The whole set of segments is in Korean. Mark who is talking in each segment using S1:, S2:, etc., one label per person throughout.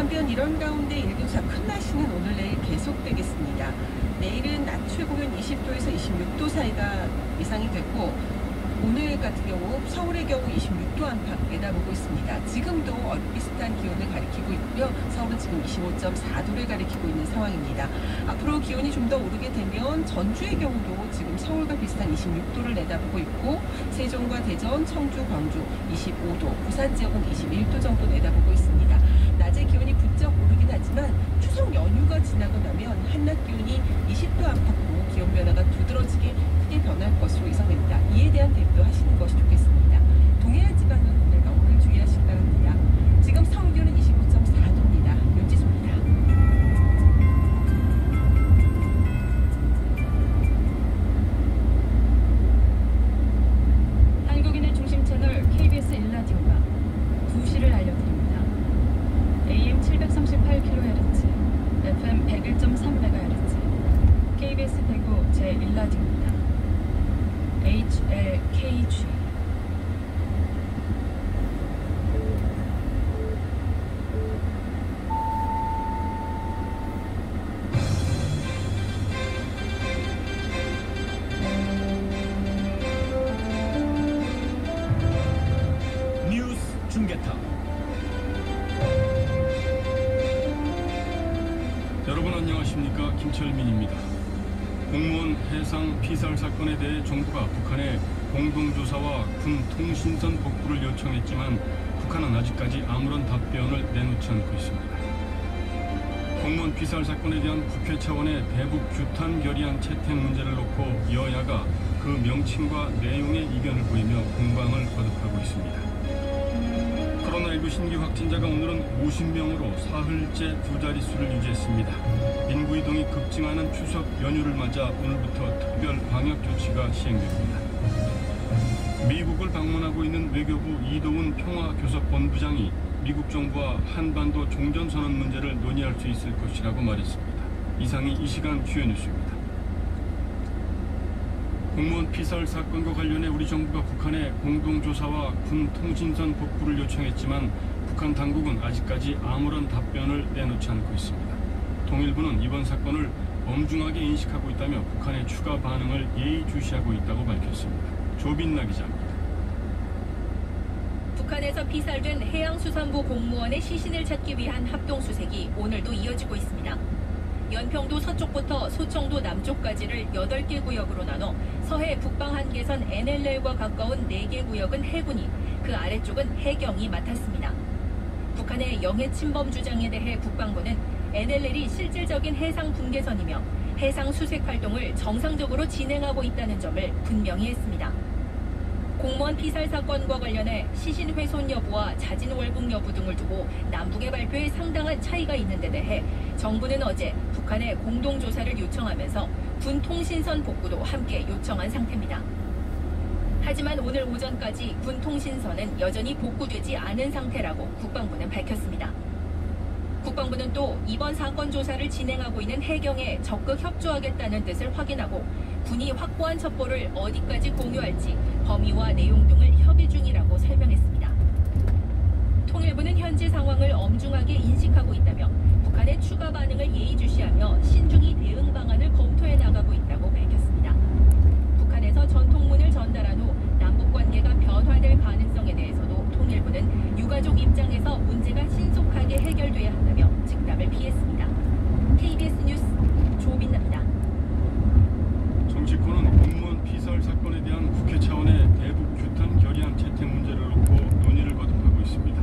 S1: 한편 이런 가운데 일교차 큰 날씨는 오늘 내일 계속되겠습니다. 내일은 낮 최고는 20도에서 26도 사이가 예상이 됐고 오늘 같은 경우 서울의 경우 26도 안팎 내다보고 있습니다. 지금도 비슷한 기온을 가리키고 있고요. 서울은 지금 25.4도를 가리키고 있는 상황입니다. 앞으로 기온이 좀 더 오르게 되면 전주의 경우도 지금 서울과 비슷한 26도를 내다보고 있고 세종과 대전, 청주, 광주 25도, 부산 지역은 21도 정도 내다보고 있습니다. 낮에 기온이 부쩍 오르긴 하지만 추석 연휴가 지나고 나면 한낮 기온이 20도 안팎으로 기온 변화가 두드러지게 크게 변할 것으로 예상됩니다. 이에 대한 대비도 하시는 것이 좋겠습니다. 동해안 지방은 오늘 너무를 주의하시기 바랍니다. 지금 서울 기온은 25.4도입니다. 윤지수입니다.
S2: 한국인의 중심 채널 KBS 1라디오가 2시를 알려드립니다. AM 738kHz, FM 101.3MHz, KBS 대구 제1라디오입니다. HLKG
S3: 뉴스 중계탑. 여러분 안녕하십니까? 김철민입니다. 공무원 해상 피살 사건에 대해 정부가 북한에 공동조사와 군 통신선 복구를 요청했지만 북한은 아직까지 아무런 답변을 내놓지 않고 있습니다. 공무원 피살 사건에 대한 국회 차원의 대북 규탄 결의안 채택 문제를 놓고 여야가 그 명칭과 내용의 이견을 보이며 공방을 거듭하고 있습니다. 코로나19 신규 확진자가 오늘은 50명으로 사흘째 두 자릿수를 유지했습니다. 인구 이동이 급증하는 추석 연휴를 맞아 오늘부터 특별 방역 조치가 시행됩니다. 미국을 방문하고 있는 외교부 이도훈 평화교섭본부장이 미국 정부와 한반도 종전선언 문제를 논의할 수 있을 것이라고 말했습니다. 이상이 이 시간 주요 뉴스입니다. 공무원 피살 사건과 관련해 우리 정부가 북한에 공동조사와 군 통신선 복구를 요청했지만 북한 당국은 아직까지 아무런 답변을 내놓지 않고 있습니다. 통일부는 이번 사건을 엄중하게 인식하고 있다며 북한의 추가 반응을 예의주시하고 있다고 밝혔습니다. 조빈나 기자입니다.
S4: 북한에서 피살된 해양수산부 공무원의 시신을 찾기 위한 합동수색이 오늘도 이어지고 있습니다. 연평도 서쪽부터 소청도 남쪽까지를 8개 구역으로 나눠 서해 북방 한계선 NLL과 가까운 4개 구역은 해군이, 그 아래쪽은 해경이 맡았습니다. 북한의 영해 침범 주장에 대해 국방부는 NLL이 실질적인 해상 분계선이며 해상 수색 활동을 정상적으로 진행하고 있다는 점을 분명히 했습니다. 공무원 피살 사건과 관련해 시신 훼손 여부와 자진 월북 여부 등을 두고 남북의 발표에 상당한 차이가 있는 데 대해 정부는 어제 북한에 공동조사를 요청하면서 군 통신선 복구도 함께 요청한 상태입니다. 하지만 오늘 오전까지 군 통신선은 여전히 복구되지 않은 상태라고 국방부는 밝혔습니다. 국방부는 또 이번 사건 조사를 진행하고 있는 해경에 적극 협조하겠다는 뜻을 확인하고 군이 확보한 첩보를 어디까지 공유할지 범위와 내용 등을 협의 중이라고 설명했습니다. 통일부는 현재 상황을 엄중하게 인식하고 있다며 북한의 추가 반응을 예의주시하며 신중히 대응 방안을 검토해 나가고 있다고 밝혔습니다. 북한에서 전통문을 전달한 후 남북 관계가 변화될 가능성에 대해서도 통일부는 유가족 입장에서 문제가 신속하게 해결돼야 한다며 직답을 피했습니다. KBS 뉴스 조빈나입니다.
S3: 정치권은 공무원 피살 사건에 대한 국회 차원의 대북 규탄 결의안 채택 문제를 놓고 논의를 거듭하고 있습니다.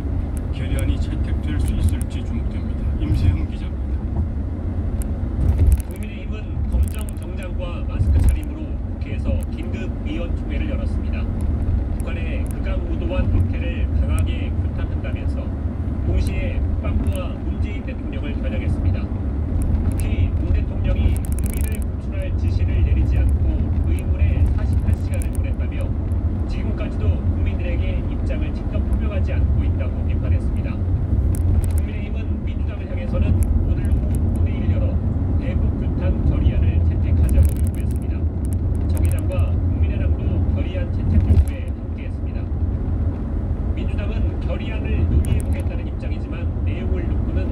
S3: 결의안이 채택될 수 있을지 주목됩니다. 임세흥 기자입니다.
S5: 국민의힘은 검정 정장과 마스크 차림으로 국회에서 긴급위원총회를 열었습니다. 북한의 극악무도한 박해를 강하게 규탄한다면서 동시에 국방부와 문재인 대통령을 겨냥했습니다. 특히 문 대통령이 국민을 구출할 지시를 내리지 않고 의문의 48시간을 보냈다며 지금까지도 국민들에게 입장을 직접 표명하지 않고 있다고 비판했습니다. 국민의힘은 민주당을 향해서는 오늘 오후 본회의를 열어 대북 규탄 결의안을 채택하자고 요구했습니다. 정의당과 국민의당도 결의안 채택 요구에 함께했습니다. 민주당은 결의안을 논의해보겠다는 입장이지만 내용을 놓고는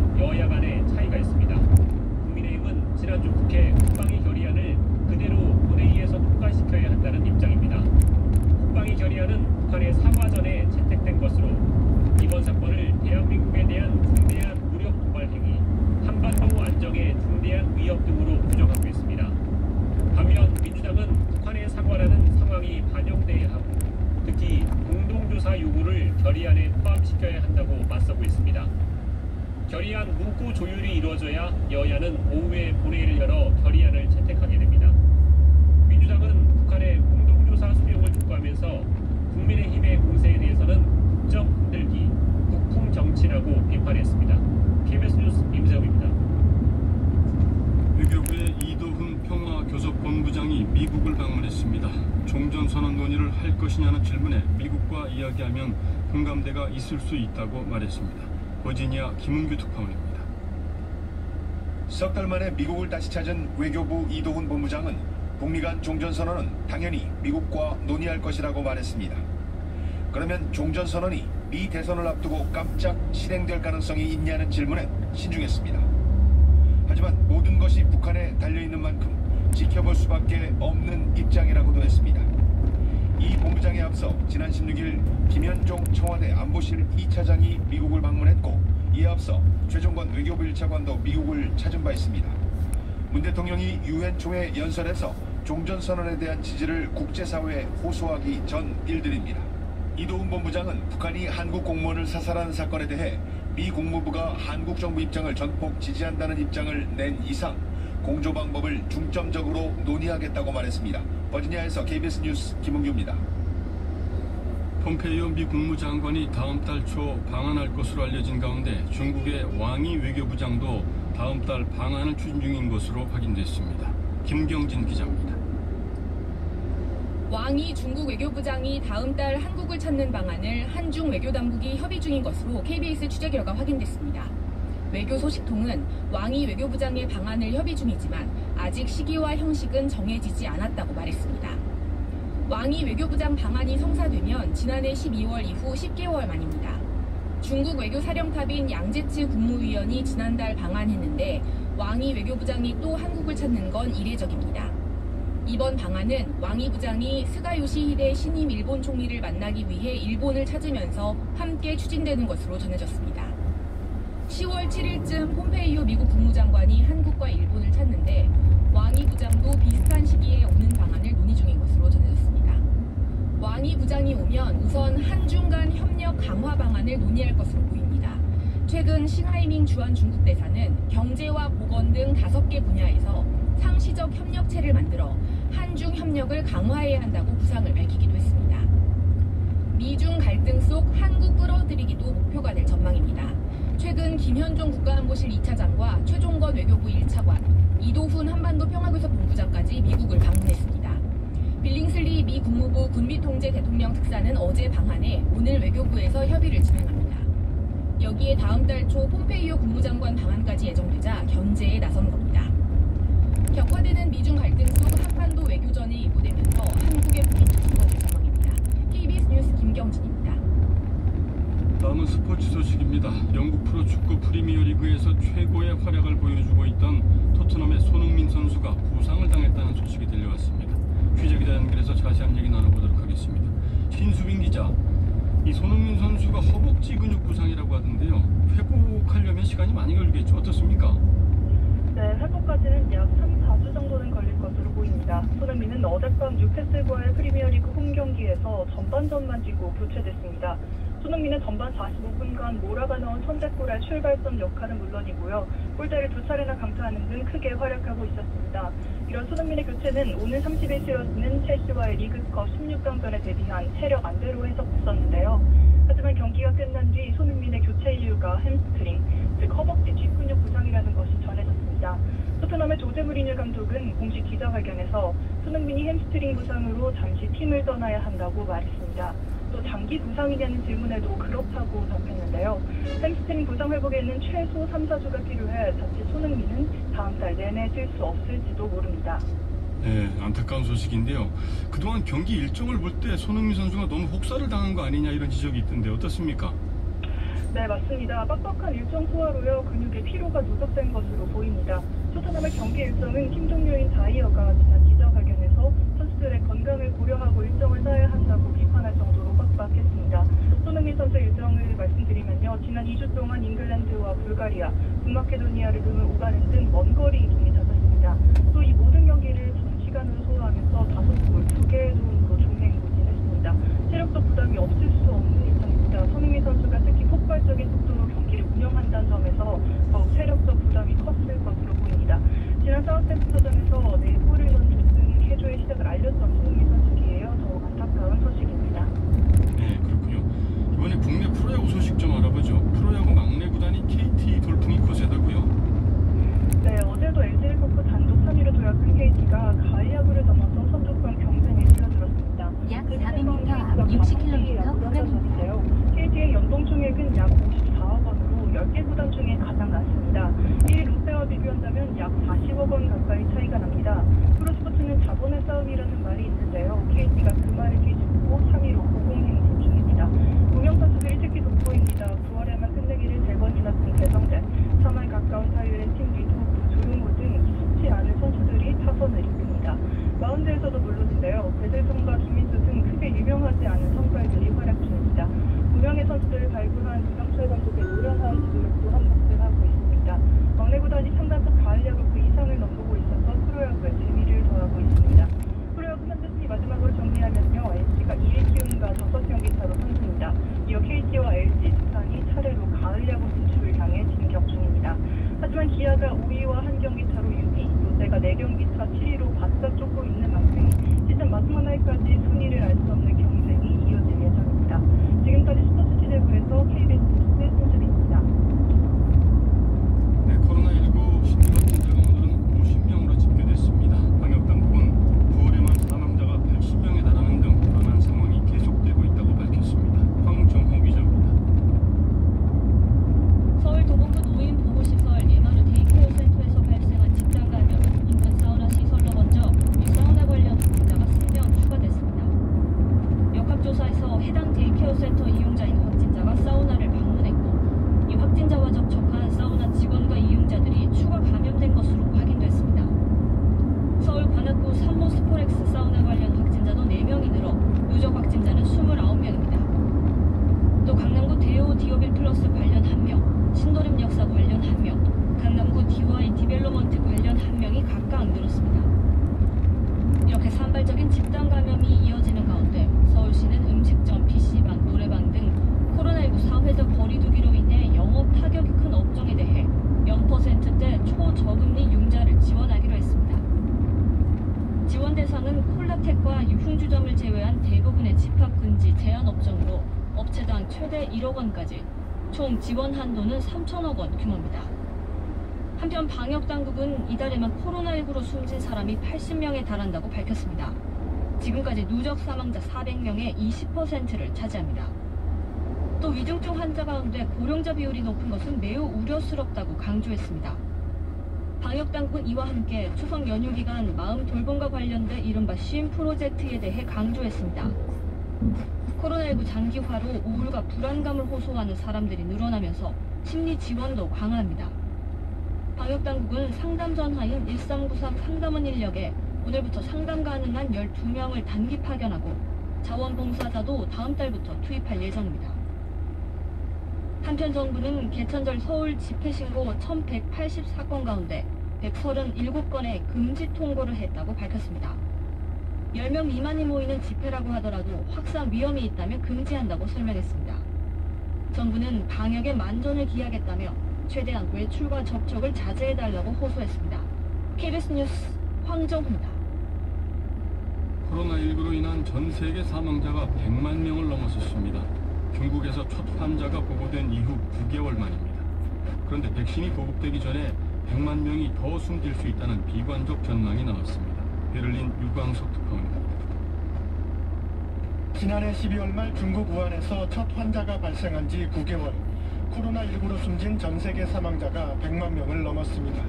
S5: 결의안 문구 조율이 이루어져야 여야는 오후에 본회의를 열어 결의안을 채택하게 됩니다. 민주당은 북한의 공동조사 수용을 촉구하면서 국민의힘의 공세에 대해서는 국정 흔들기, 북풍 정치라고 비판했습니다. KBS 뉴스 임세웅입니다.
S3: 외교부의 이도훈 평화교섭본부장이 미국을 방문했습니다. 종전선언 논의를 할 것이냐는 질문에 미국과 이야기하면 공감대가 있을 수 있다고 말했습니다. 버지니아 김은규 특파원입니다.
S6: 석 달 만에 미국을 다시 찾은 외교부 이도훈 본부장은 북미 간 종전선언은 당연히 미국과 논의할 것이라고 말했습니다. 그러면 종전선언이 미 대선을 앞두고 깜짝 실행될 가능성이 있냐는 질문에 신중했습니다. 하지만 모든 것이 북한에 달려있는 만큼 지켜볼 수밖에 없는 입장이라고도 했습니다. 이 본부장에 앞서 지난 16일 김현종 청와대 안보실 2차장이 미국을 방문했고, 이에 앞서 최종건 외교부 1차관도 미국을 찾은 바 있습니다. 문 대통령이 유엔 총회 연설에서 종전선언에 대한 지지를 국제사회에 호소하기 전 일들입니다. 이도훈 본부장은 북한이 한국 공무원을 사살한 사건에 대해 미 국무부가 한국 정부 입장을 전폭 지지한다는 입장을 낸 이상 공조 방법을 중점적으로 논의하겠다고 말했습니다. 버지니아에서 KBS 뉴스 김은규입니다.
S3: 폼페이오 미 국무장관이 다음 달 초 방한할 것으로 알려진 가운데 중국의 왕이 외교부장도 다음 달 방한을 추진 중인 것으로 확인됐습니다. 김경진 기자입니다.
S7: 왕이 중국 외교부장이 다음 달 한국을 찾는 방안을 한중 외교당국이 협의 중인 것으로 KBS 취재 결과 확인됐습니다. 외교 소식통은 왕이 외교부장의 방안을 협의 중이지만 아직 시기와 형식은 정해지지 않았다고 말했습니다. 왕이 외교부장 방안이 성사되면 지난해 12월 이후 10개월 만입니다. 중국 외교사령탑인 양제츠 국무위원이 지난달 방한했는데 왕이 외교부장이 또 한국을 찾는 건 이례적입니다. 이번 방안은 왕이 부장이 스가 요시히데 신임 일본 총리를 만나기 위해 일본을 찾으면서 함께 추진되는 것으로 전해졌습니다. 10월 7일쯤 폼페이오 미국 국무장관이 한국과 일본을 찾는데 왕이 부장도 비슷한 시기에 오는 방안을 논의 중인 것으로 전해졌습니다. 왕이 부장이 오면 우선 한중 간 협력 강화 방안을 논의할 것으로 보입니다. 최근 싱하이밍 주한 중국 대사는 경제와 보건 등 5개 분야에서 상시적 협력체를 만들어 한중 협력을 강화해야 한다고 구상을 밝히기도 했습니다. 미중 갈등 속 한국 끌어들이기도 목표가 될 전망입니다. 최근 김현종 국가안보실 2차장과 최종건 외교부 1차관, 이도훈 한반도 평화교섭본부장까지 미국을 방문했습니다. 빌링슬리 미 국무부 군비통제 대통령 특사는 어제 방한해 오늘 외교부에서 협의를 진행합니다. 여기에 다음 달 초 폼페이오 국무장관 방한까지 예정되자 견제에 나선 겁니다. 격화되는 미중 갈등 속 한반도 외교전이 예고되면서 한국의 포인트 될 전망입니다. KBS 뉴스 김경진입니다.
S3: 다음은 스포츠 소식입니다. 영국 프로축구 프리미어리그에서 최고의 활약을 보여주고 있던 토트넘의 손흥민 선수가 부상을 당했다는 소식이 들려왔습니다. 취재기자 연결해서 자세한 얘기 나눠보도록 하겠습니다. 신수빈 기자, 이 손흥민 선수가 허벅지 근육 부상이라고 하던데요. 회복하려면 시간이 많이 걸리겠죠? 어떻습니까?
S8: 네, 회복까지는 약 3-4주 정도는 걸릴 것으로 보입니다. 손흥민은 어젯밤 뉴캐슬과의 프리미어리그 홈 경기에서 전반전만 뛰고 교체됐습니다. 손흥민은 전반 45분간 모라가 넣은 선제골의 출발점 역할은 물론이고요. 골대를 2차례나 강타하는 등 크게 활약하고 있었습니다. 이런 손흥민의 교체는 오늘 30일 치러지는 첼시와의 리그컵 16강전에 대비한 체력 안배로 해석됐었는데요. 하지만 경기가 끝난 뒤 손흥민의 교체 이유가 햄스트링, 즉 허벅지 뒷근육 부상이라는 것이 전해졌습니다. 토트넘의 조제 무리뉴 감독은 공식 기자회견에서 손흥민이 햄스트링 부상으로 잠시 팀을 떠나야 한다고 말했습니다. 또 장기 부상이냐는 질문에도 그렇다고 답했는데요. 햄스트링 부상 회복에는 최소 3-4주가 필요해 자칫 손흥민은 다음 달 내내 뛸 수 없을지도 모릅니다.
S3: 네, 안타까운 소식인데요. 그동안 경기 일정을 볼 때 손흥민 선수가 너무 혹사를 당한 거 아니냐 이런 지적이 있던데 어떻습니까?
S8: 네, 맞습니다. 빡빡한 일정 소화로요. 근육의 피로가 누적된 것으로 보입니다. 토트넘의 경기 일정은 팀 동료인 다이어가 지난 기자회견에서 선수들의 건강을 고려하고 일정을 짜야 한다고 비판할 정도로 빡빡했습니다. 손흥민 선수 일정을 말씀드리면요. 지난 2주 동안 잉글랜드와 불가리아, 북마케도니아를 등을 오가는 등 먼 거리 이동이 잦았습니다. 또 이 모든 경기를 장시간으로 소화하면서 5골, 2개의 도움으로 종횡무진했습니다. 체력적 부담이 없을 수 없는 일정입니다. 손흥민 선수가 특히 폭발적인 속도로 경기를 운영한다는 점에서 스타트서점에서 골을 던진 해조의 시작을 알렸던 손흥민 선수기예요. 더욱 안타까운 소식입니다.
S3: 네, 그렇군요. 이번에 국내 프로야구 소식 좀 알아보죠. 프로야구 막내 구단인 KT 돌풍이 거세다고요.
S8: 네, 어제도 LG를 꺾고 단독 3위로 도약한 KT가 가을 야구를 넘어서 선두권 경쟁에 뛰어들었습니다.
S9: 약 400m 앞 60km 구간인데요.
S8: KT의 연봉총액은 약 54억 원으로 10개 구단 중에 가장 낮습니다. 1위 롯데와 비교한다면 약 40억 원 가까이 차이가 납니다. 프로스포츠는 자본의 싸움이라는 말이 있는데요. KT가 그 말을 뒤집고 3위로 고공행진 중입니다. 무명 선수들이 특히 돋보입니다. 9월에만 끝내기를 3번이나 쓴 배성재, 3할 가까운 타율의 팀 리드 조용호 등 익숙지 않은 선수들이 타선을 이끕니다. 마운드에서도 물론인데요. 배재성과 김민수 등 크게 유명하지 않은 선발들이 활약 중입니다. 무명의 선수들을 발굴한 이병철 감독의 노련한 지도력도 한몫을 하고 있습니다. 막내 구단이 상단top 가을 야구 그 이상을 넘보고 있어서 프로야구에 재미를 더하고 있습니다. 프로야구 현재 순위 마지막으로 정리하면요. NC가 2위 키움과 5경기 차로 선두입니다. 이어 KT와 LG, 두산이 차례로 가을 야구 진출을 향해 진격 중입니다. 하지만 기아가 5위와 한 경기 차로 6위, 롯데가 4경기 차 7위로 바짝 쫓고 있는 만큼 시즌 마지막 날까지 순위를 알 수 없는 경쟁이 이어질 예정입니다. 지금까지 스포츠 취재부에서 KBS 뉴스 손수빈입니다.
S3: 네, 코로나19 신규 확진자가 오늘은 50명으로 집계됐습니다. 방역당국은 9월에만 사망자가 80명에 달하는 등 불안한 상황이 계속되고 있다고 밝혔습니다. 황정호 기자입니다.
S2: 서울 도봉구 노인 보호시설 예마르 데이케어 센터에서 발생한 집단 감염 인근 사우나 시설로 먼저 이 사우나 관련 확진자가 3명 추가됐습니다. 역학조사에서 해당 데이케어 센터 이용자인 확진자가 사우나를 방문했고 이 확진자와 접촉한 사우나 직원과 이용자들이 추가 감염된 것으로 확인됐습니다. 서울 관악구 삼모 스포렉스 사우나 관련 확진자도 4명이 늘어 누적 확진자는 29명입니다. 또 강남구 대호 디오빌 플러스 관련 1명, 신도림 역사 관련 1명, 강남구 DY 디벨로먼트 관련 1명이 각각 늘었습니다. 이렇게 산발적인 집단 감염이 이어지는 가운데 서울시는 음식점, PC방, 노래방 등 코로나19 사회적 거리두기로 인해 영업 타격이 큰 업종에 대해 0%대 초저금리 융자를 지원하기로 했습니다. 지원 대상은 콜라텍과 유흥주점을 제외한 대부분의 집합금지 제한 업종으로 업체당 최대 1억 원까지 총 지원 한도는 3천억 원 규모입니다. 한편 방역당국은 이달에만 코로나19로 숨진 사람이 80명에 달한다고 밝혔습니다. 지금까지 누적 사망자 400명의 20%를 차지합니다. 또 위중증 환자 가운데 고령자 비율이 높은 것은 매우 우려스럽다고 강조했습니다. 방역당국은 이와 함께 추석 연휴 기간 마음 돌봄과 관련된 이른바 쉼 프로젝트에 대해 강조했습니다. 코로나19 장기화로 우울과 불안감을 호소하는 사람들이 늘어나면서 심리 지원도 강화합니다. 방역당국은 상담 전화인 1393 상담원 인력에 오늘부터 상담 가능한 12명을 단기 파견하고 자원봉사자도 다음 달부터 투입할 예정입니다. 한편 정부는 개천절 서울 집회신고 1180사건 가운데 137건의 금지 통고를 했다고 밝혔습니다. 10명 미만이 모이는 집회라고 하더라도 확산 위험이 있다면 금지한다고 설명했습니다. 정부는 방역에 만전을 기하겠다며 최대한 외출과 접촉을 자제해달라고 호소했습니다. KBS 뉴스 황정호입니다.
S3: 코로나19로 인한 전 세계 사망자가 100만 명을 넘어섰습니다. 중국에서 첫 환자가 보고된 이후 9개월 만입니다. 그런데 백신이 보급되기 전에 100만 명이 더 숨질 수 있다는 비관적 전망이 나왔습니다. 베를린 유광석 특파원입니다.
S10: 지난해 12월 말 중국 우한에서 첫 환자가 발생한 지 9개월, 코로나19로 숨진 전 세계 사망자가 100만 명을 넘었습니다.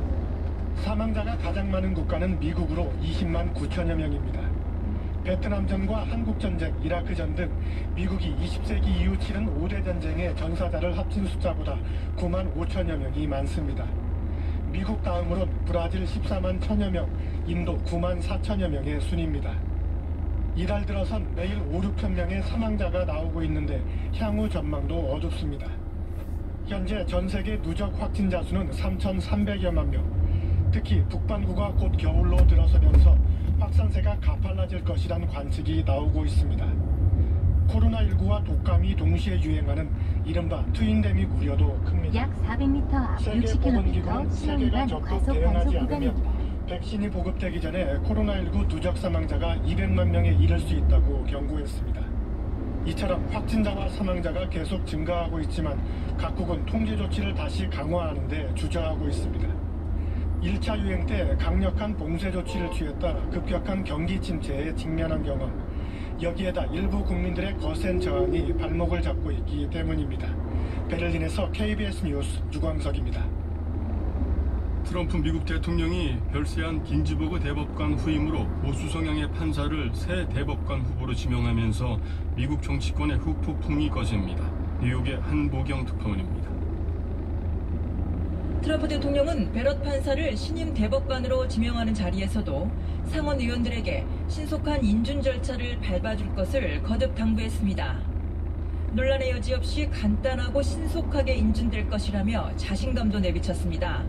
S10: 사망자가 가장 많은 국가는 미국으로 20만 9천여 명입니다. 베트남전과 한국전쟁, 이라크전 등 미국이 20세기 이후 치른 5대 전쟁의 전사자를 합친 숫자보다 9만 5천여 명이 많습니다. 미국 다음으론 브라질 14만 1천여 명, 인도 9만 4천여 명의 순입니다. 이달 들어선 매일 5, 6천 명의 사망자가 나오고 있는데 향후 전망도 어둡습니다. 현재 전 세계 누적 확진자 수는 3,300여만 명, 특히 북반구가 곧 겨울로 들어서면서 확산세가 가팔라질 것이란 관측이 나오고 있습니다. 코로나19와 독감이 동시에 유행하는 이른바 트윈데믹 우려도 큽니다.
S9: 약 400m 앞 60km 신호 위반 과속 단속 구간입니다.
S10: 백신이 보급되기 전에 코로나19 누적 사망자가 200만 명에 이를 수 있다고 경고했습니다. 이처럼 확진자와 사망자가 계속 증가하고 있지만 각국은 통제 조치를 다시 강화하는 데 주저하고 있습니다. 1차 유행 때 강력한 봉쇄 조치를 취했다 급격한 경기 침체에 직면한 경험, 여기에다 일부 국민들의 거센 저항이 발목을 잡고 있기 때문입니다. 베를린에서 KBS 뉴스 유광석입니다.
S3: 트럼프 미국 대통령이 별세한 긴즈버그 대법관 후임으로 보수 성향의 판사를 새 대법관 후보로 지명하면서 미국 정치권의 후폭풍이 거셉니다. 뉴욕의 한보경 특파원입니다.
S11: 트럼프 대통령은 베럿 판사를 신임 대법관으로 지명하는 자리에서도 상원 의원들에게 신속한 인준 절차를 밟아줄 것을 거듭 당부했습니다. 논란의 여지 없이 간단하고 신속하게 인준될 것이라며 자신감도 내비쳤습니다.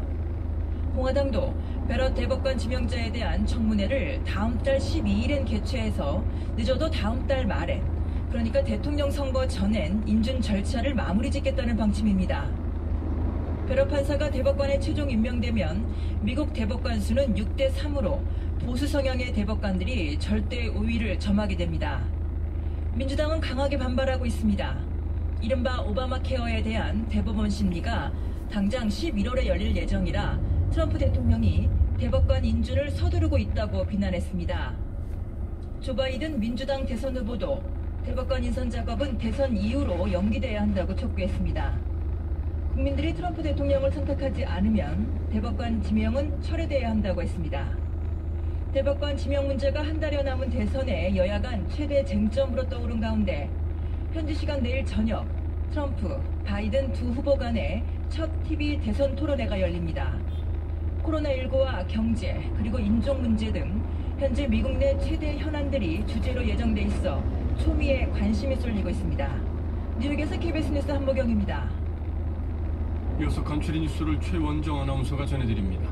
S11: 공화당도 베럿 대법관 지명자에 대한 청문회를 다음 달 12일엔 개최해서 늦어도 다음 달 말에, 그러니까 대통령 선거 전엔 인준 절차를 마무리 짓겠다는 방침입니다. 베럿 판사가 대법관에 최종 임명되면 미국 대법관 수는 6대3으로 보수 성향의 대법관들이 절대 우위를 점하게 됩니다. 민주당은 강하게 반발하고 있습니다. 이른바 오바마 케어에 대한 대법원 심리가 당장 11월에 열릴 예정이라 트럼프 대통령이 대법관 인준을 서두르고 있다고 비난했습니다. 조 바이든 민주당 대선 후보도 대법관 인선 작업은 대선 이후로 연기돼야 한다고 촉구했습니다. 국민들이 트럼프 대통령을 선택하지 않으면 대법관 지명은 철회돼야 한다고 했습니다. 대법관 지명 문제가 한 달여 남은 대선에 여야 간 최대 쟁점으로 떠오른 가운데 현지 시간 내일 저녁 트럼프, 바이든 두 후보 간의 첫 TV 대선 토론회가 열립니다. 코로나19와 경제 그리고 인종 문제 등 현재 미국 내 최대 현안들이 주제로 예정돼 있어 초미의 관심이 쏠리고 있습니다. 뉴욕에서 KBS 뉴스 한보경입니다.
S3: 이어서 간추린 뉴스를 최원정 아나운서가 전해드립니다.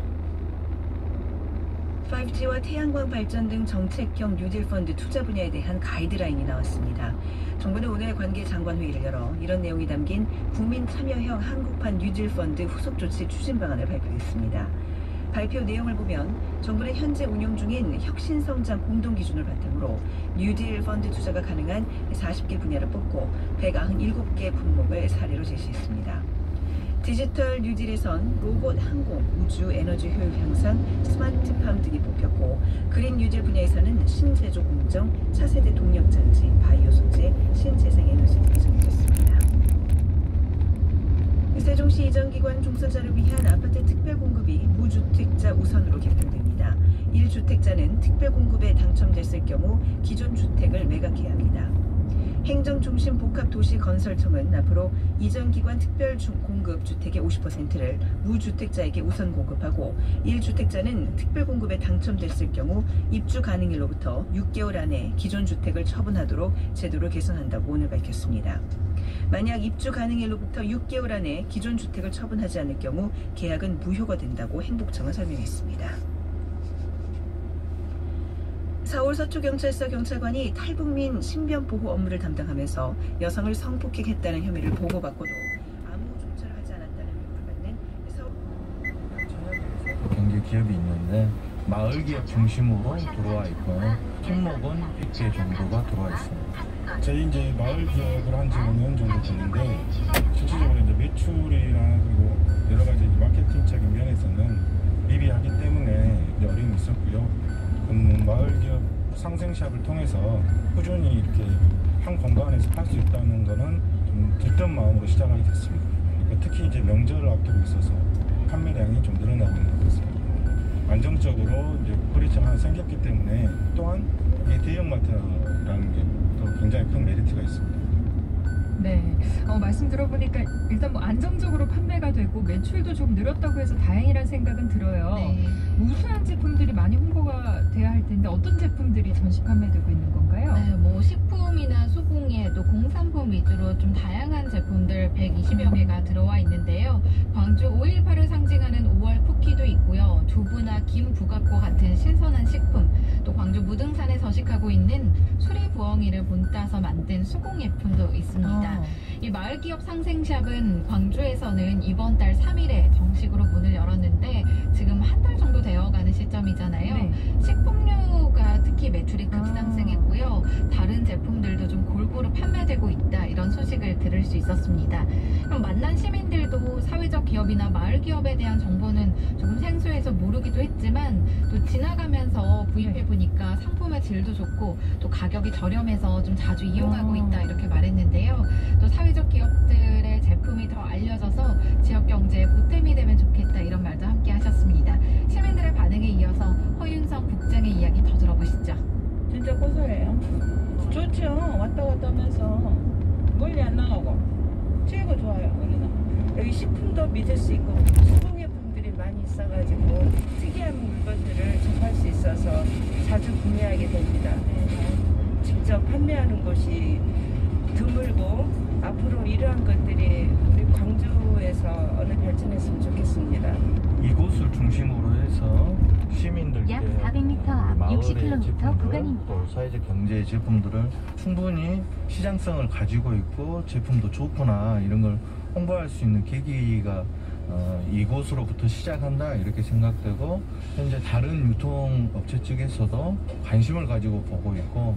S12: 5G와 태양광 발전 등 정책형 뉴딜 펀드 투자 분야에 대한 가이드라인이 나왔습니다. 정부는 오늘 관계 장관 회의를 열어 이런 내용이 담긴 국민 참여형 한국판 뉴딜 펀드 후속 조치 추진 방안을 발표했습니다. 발표 내용을 보면 정부는 현재 운용 중인 혁신성장 공동기준을 바탕으로 뉴딜 펀드 투자가 가능한 40개 분야를 뽑고 197개 품목을 사례로 제시했습니다. 디지털 뉴딜에선 로봇, 항공, 우주, 에너지 효율 향상, 스마트팜 등이 뽑혔고 그린 뉴딜 분야에서는 신제조 공정, 차세대 동력장치, 바이오 소재, 신재생에너지 등이 정해졌습니다. 세종시 이전기관 종사자를 위한 아파트 특별공급이 무주택자 우선으로 개편됩니다. 1주택자는 특별공급에 당첨됐을 경우 기존 주택을 매각해야 합니다. 행정중심복합도시건설청은 앞으로 이전기관 특별공급 주택의 50%를 무주택자에게 우선 공급하고 1주택자는 특별공급에 당첨됐을 경우 입주 가능일로부터 6개월 안에 기존 주택을 처분하도록 제도를 개선한다고 오늘 밝혔습니다. 만약 입주 가능일로부터 6개월 안에 기존 주택을 처분하지 않을 경우 계약은 무효가 된다고 행복청은 설명했습니다. 서울 서초경찰서 경찰관이 탈북민 신변보호 업무를 담당하면서 여성을 성폭행했다는 혐의를 보고받고도 아무 조처를 하지 않았다는 의혹을 받는 서울...
S13: 경기 기업이 있는데 마을 기업 중심으로 들어와 있고 품목은 100개 정도가 들어와 있습니다.
S14: 저희 이제 마을 기업을 한 지 5년 정도 됐는데 실질적으로 이제 매출이나 그리고 여러 가지 마케팅적인 면에서는 미비하기 때문에 어려움이 있었고요. 마을 기업 상생샵을 통해서 꾸준히 이렇게 한 공간에서 팔 수 있다는 거는 좀 들뜬 마음으로 시작하게 됐습니다. 그러니까 특히 이제 명절을 앞두고 있어서 판매량이 좀 늘어나고 있는 것 같습니다. 안정적으로 이제 거래처가 하나 생겼기 때문에 또한 이게 대형마트라는 게 또 굉장히 큰 메리트가 있습니다.
S15: 네, 말씀 들어보니까 일단 뭐 안정적으로 판매가 되고 매출도 좀 늘었다고 해서 다행이라는 생각은 들어요.
S16: 네.
S15: 우수한 제품들이 많이 홍보가 돼야 할 텐데 어떤 제품들이 전시 판매되고 있는 건가요?
S16: 네, 뭐 식품이나 수공예 또 공산품 위주로 좀 다양한 제품들 120여 개가 들어와 있는데요. 광주 5.18을 상징하는 5월 쿠키도 있고요. 두부나 김, 부각과 같은 신선한 식품, 또 광주 무등산에 서식하고 있는 수리부엉이를 본따서 만든 수공예품도 있습니다. 이 마을기업 상생샵은 광주에서는 이번 달 3일에 정식으로 문을 열었는데 지금 한 달 정도 되어가는 시점이잖아요. 있었습니다. 그럼 만난 시민들도 사회적 기업이나 마을 기업에 대한 정보는 조금 생소해서 모르기도 했지만 또 지나가면서 구입해 보니까 상품의 질도 좋고 또 가격이 저렴해서 좀 자주 이용하고 있다 이렇게 말했는데요. 또 사회적 기업들의 제품이 더 알려져서 지역 경제에 보탬이 되면 좋겠다 이런 말도 함께 하셨습니다. 시민들의 반응에 이어서 허윤성 국장의 이야기 더 들어보시죠.
S17: 진짜 고소해요. 좋죠. 왔다 갔다 하면서 멀리 안 나가고 최고 좋아요. 여기는 여기 식품도 믿을 수 있고 수공예품들이 많이 있어가지고 특이한 물건들을 접할 수 있어서 자주 구매하게 됩니다. 직접 판매하는 곳이 드물고 앞으로 이러한 것들이 우리 광주에서 어느 발전했으면 좋겠습니다.
S13: 이곳을 중심으로 해서 시민들께
S9: 약 400m 앞
S13: 마을의
S9: 60km
S13: 제품들,
S9: 구간입니다.
S13: 또 사회적 경제의 제품들을 충분히 시장성을 가지고 있고 제품도 좋구나 이런 걸 홍보할 수 있는 계기가 이곳으로부터 시작한다 이렇게 생각되고 현재 다른 유통업체 측에서도 관심을 가지고 보고 있고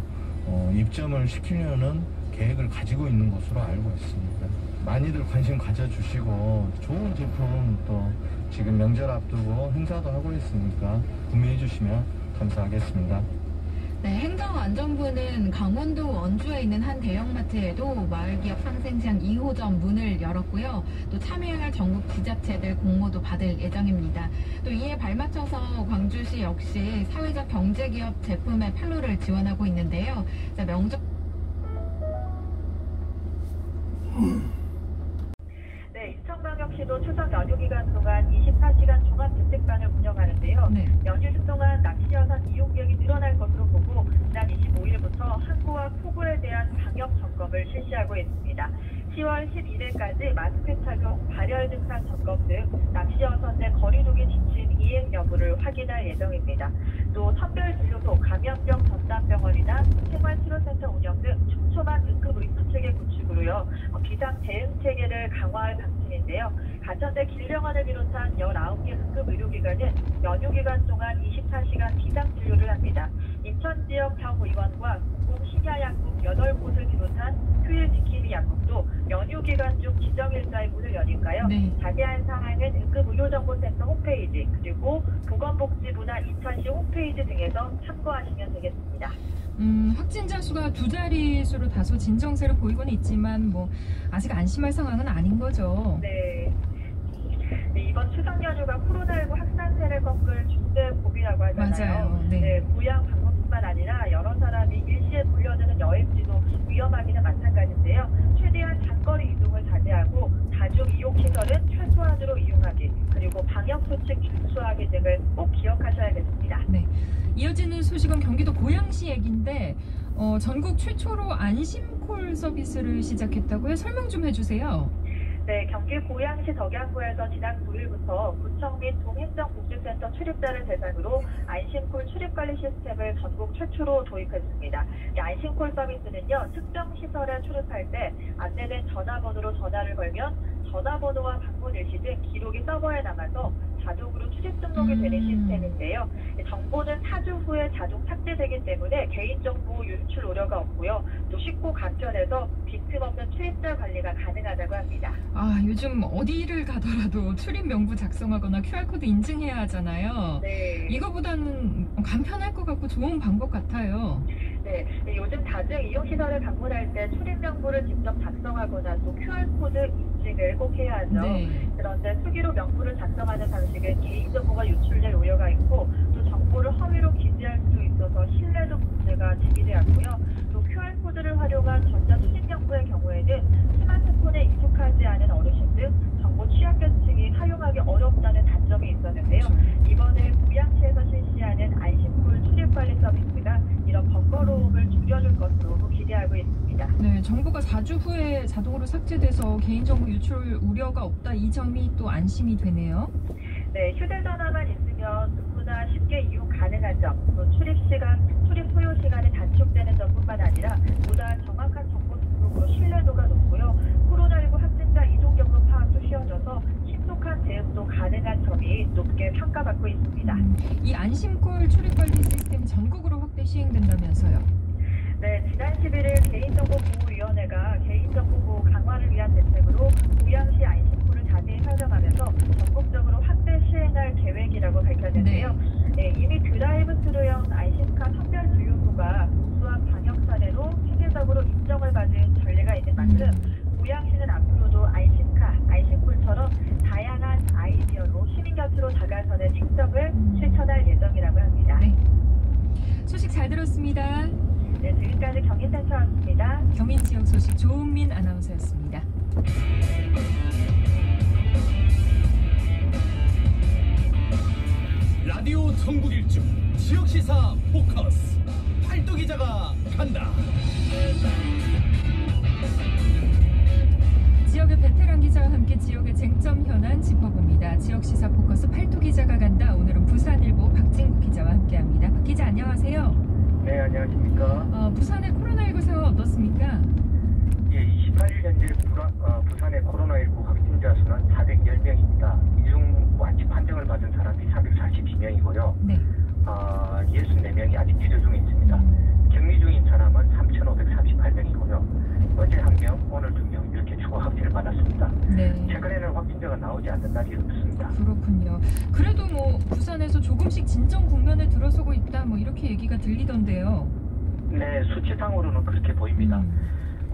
S13: 입점을 시키려는 계획을 가지고 있는 것으로 알고 있습니다. 많이들 관심 가져주시고 좋은 제품 또 지금 명절 앞두고 행사도 하고 있으니까 구매해 주시면 감사하겠습니다.
S16: 네, 행정안전부는 강원도 원주에 있는 한 대형마트에도 마을기업 상생시장 2호점 문을 열었고요. 또 참여할 전국 지자체들 공모도 받을 예정입니다. 또 이에 발맞춰서 광주시 역시 사회적 경제기업 제품의 판로를 지원하고 있는데요. 자, 명절
S8: 네, 인천광역시도 추석 연휴 기간 동안 24시간 종합대책반을 운영하는데요. 연휴 동안 낚시 여선 이용객이 늘어날 것으로 보고 지난 25일부터 항구와 포구에 대한 방역 점검을 실시하고 있습니다. 10월 11일까지 마스크 착용, 발열 증상 점검 등 낚시 여선 내 거리두기 지침 이행 여부를 확인할 예정입니다. 또 선별진료소, 감염병 전담병원이나 생활치료센터 운영 등 촘촘한 응급 의료체계 구축으로요. 비상 대응 체계를 강화할 방침인데요. 가천대 길병원을 비롯한 19개 응급 의료기관은 연휴 기간 동안 24시간 비상 진료를 합니다. 인천 지역 병의원과 공공 심야약국 8곳을 비롯한 휴일 지킴이 약국도 연휴 기간 중 지정 일자에 문을 여니까요. 자세한 사항은 응급의료정보센터 홈페이지 그리고 보건복지부나 인천시 홈페이지 등에서 참고하시면 되겠습니다.
S15: 확진자 수가 두 자릿수로 다소 진정세를 보이고는 있지만 뭐 아직 안심할 상황은 아닌 거죠.
S8: 네, 이번 추석 연휴가 코로나19 확산세를 꺾을 중대 고비라고 하잖아요.
S15: 맞아요.
S8: 네, 고향 방문뿐만 아니라 여러 사람이 일시에 몰려드는 여행지도 위험하기는 마찬가지인데요. 최대한 장거리 이동을 자제하고 다중 이용 시설은 최소한으로 이용하기 그리고 방역 수칙 준수하기 등을 꼭 기억하셔야겠습니다.
S15: 네. 이어지는 소식은 경기도 고양시 얘기인데 전국 최초로 안심콜 서비스를 시작했다고요? 설명 좀 해주세요.
S8: 네, 경기 고양시 덕양구에서 지난 9일부터 구청 및 동행정복지센터 출입자를 대상으로 안심콜 출입관리 시스템을 전국 최초로 도입했습니다. 이 안심콜 서비스는요, 특정 시설에 출입할 때 안내된 전화번호로 전화를 걸면 전화번호와 방문 일시 등 기록이 서버에 남아서 자동으로 출입 등록이 되는 시스템인데요. 정보는 4주 후에 자동 삭제되기 때문에 개인정보 유출 우려가 없고요. 또 쉽고 간편해서 빈틈없는 출입자 관리가 가능하다고 합니다.
S15: 아, 요즘 어디를 가더라도 출입 명부 작성하거나 QR코드 인증해야 하잖아요.
S8: 네.
S15: 이거보다는 간편할 것 같고 좋은 방법 같아요.
S8: 네, 요즘 다중 이용시설을 방문할 때 출입 명부를 직접 작성하거나 또 QR코드 인증을 꼭 해야 하죠. 그런데 수기로 명부를 작성하는 방식은 개인정보가 유출될 우려가 있고 또 정보를 허위로 기재할 수도 있어서 신뢰도 문제가 제기되었고요. 또 QR코드를 활용한 전자출입명부의 경우에는 스마트폰에 익숙하지 않은 어르신 등 정보 취약계층이 사용하기 어렵다는 단점이 있었는데요. 이번에 고양시에서 실시하는 안심콜 출입관리 서비스가 이런 번거로움을 줄여줄 것으로 기대하고 있습니다.
S15: 네, 정보가 4주 후에 자동으로 삭제돼서 개인정보 유출 우려가 없다. 이 점이 또 안심이 되네요.
S8: 네, 휴대전화만 있으면 누구나 쉽게 이용 가능한 점, 또 출입 소요 시간이 단축되는 점뿐만 아니라 보다 정확한 정보 수급으로 신뢰도가 높고요. 코로나19 확진자 이동 경로 파악도 쉬워져서 신속한 대응도 가능한 점이 높게 평가받고 있습니다.
S15: 이 안심콜 출입관리 시스템이 전국으로 확대 시행된다면서요?
S8: 네, 지난 11일 개인정보보호위원회가 개인정보보호 강화를 위한 대책으로 고양시 안심코를 자세히 살펴가면서 전국적으로 확대 시행할 계획이라고 밝혔는데요. 네, 이미 드라이브스루형 안심카 선별 주유소가 우수한 방역 사례로 세계적으로 인정을 받은 전례가 있는 만큼 고양시는 앞으로도 안심카, 안심콜처럼 다양한 아이디어로 시민 곁으로 다가서는 행정을 실천할 예정이라고 합니다.
S15: 네. 소식 잘 들었습니다.
S8: 네, 지금까지 경인센터였습니다.
S15: 경인 지역 소식 조은민 아나운서였습니다.
S18: 라디오 전국 일주 지역시사 포커스 팔도 기자가 간다.
S15: 지역의 베테랑 기자와 함께 지역의 쟁점 현안 짚어봅니다. 지역시사 포커스 팔도 기자가 간다. 오늘은 부산일보 박진국 기자와 함께합니다. 박 기자 안녕하세요.
S19: 네, 안녕하십니까.
S15: 부산의 코로나19 상황 어떻습니까?
S19: 예, 28일 현재 부산의 코로나19 확진자 수는 410명입니다. 이중 완치 판정을 받은 사람이 342명이고요.
S15: 네.
S19: 64명이 아직 치료 중에 있습니다. 격리 중인 사람은 3,538명이고요. 어제 1명, 오늘 2명 이렇게 추가 확진을 받았습니다.
S15: 네.
S19: 최근에는 확진자가 나오지 않는 날이 없습니다.
S15: 그렇군요. 그래도 뭐 부산에서 조금씩 진정 국면에 들어서고 있다 뭐 이렇게 얘기가 들리던데요.
S19: 네, 수치상으로는 그렇게 보입니다.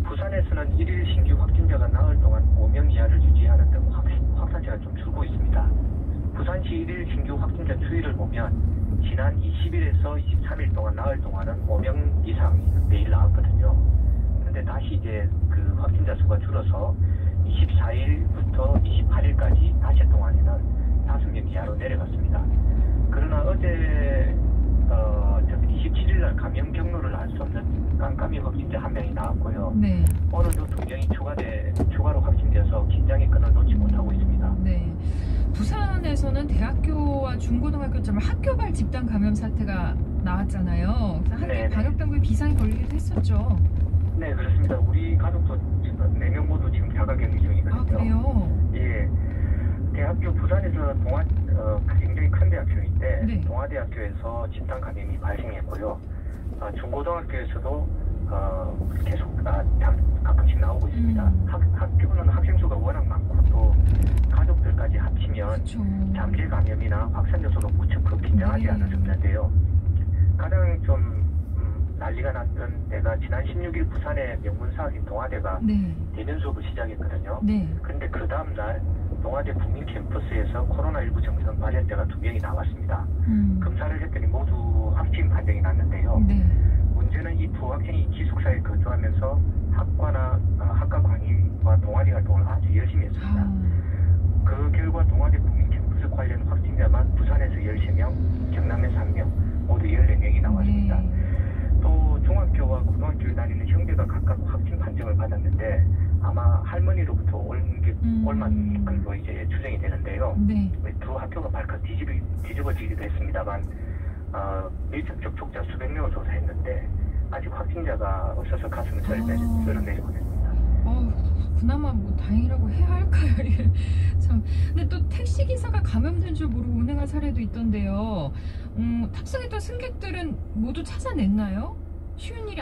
S19: 부산에서는 1일 신규 확진자가 나흘 동안 5명 이하를 유지하는 등 확산세가 좀 줄고 있습니다. 부산시 1일 신규 확진자 추이를 보면 지난 20일에서 23일 동안 나흘 동안은 5명 이상이 매일 나왔거든요. 그런데 다시 이제 그 확진자 수가 줄어서 24일부터 28일까지 닷새 동안에는 5명 이하로 내려갔습니다. 그러나 어제 27일날 감염 경로를 알 수 없는 깜깜이 확진자 1명이 나왔고요.
S15: 네.
S19: 오늘도 2명이 추가로 확진되어서 긴장의 끈을 놓지 못하고 있습니다.
S15: 네. 부산에서는 대학교와 중고등학교처럼 학교발 집단 감염 사태가 나왔잖아요. 그래서 학교 방역당국에 비상이 걸리기도 했었죠.
S19: 네, 그렇습니다. 우리 가족도 4명 모두 지금 자가격리 중이거든요.
S15: 아, 그래요?
S19: 예. 대학교 부산에서 굉장히 큰 대학교인데 동아대학교에에서 집단 감염이 발생했고요. 중고등학교에서도 계속 가끔씩 나오고 있습니다. 학교는 학생 수가 워낙 많고 또 가족들까지 합치면 잠재 감염이나 확산 요소가 무척 긴장하지 않을 수 없는데요. 가장 좀 난리가 났던 때가 지난 16일 부산의 명문사학인 동아대가 대면 수업을 시작했거든요. 그런데 그 다음날 동아대 국민 캠퍼스에서 코로나19 정상 발현자가 2명이 나왔습니다. 검사를 했더니 모두 확진 판정이 났는데요. 문제는 이 두 학생이 기숙사에 거주하면서 학과 강의와 동아리 활동을 아주 열심히 했습니다. 그 결과 동아대 국민 캠퍼스 관련 확진자만 부산에서 13명, 경남에서 1명, 모두 14명이 나왔습니다. 또 중학교와 고등학교에 다니는 형제가 각각 확진 판정을 받았는데 아마 할머니로부터 올만 걸로 이제 추정이 되는데요. 두 학교가 발칵 뒤집어지기도 했습니다만 밀접 접촉자 수백 명을 조사했는데 아직 확진자가 없어서 가슴을 쓸어내리고 있습니다.
S15: 그나마 뭐 다행이라고 해야 할까요? 참. 근데 또 택시 기사가 감염된 줄 모르고 운행한 사례도 있던데요. 탑승했던 승객들은 모두 찾아냈나요? 쉬운 일이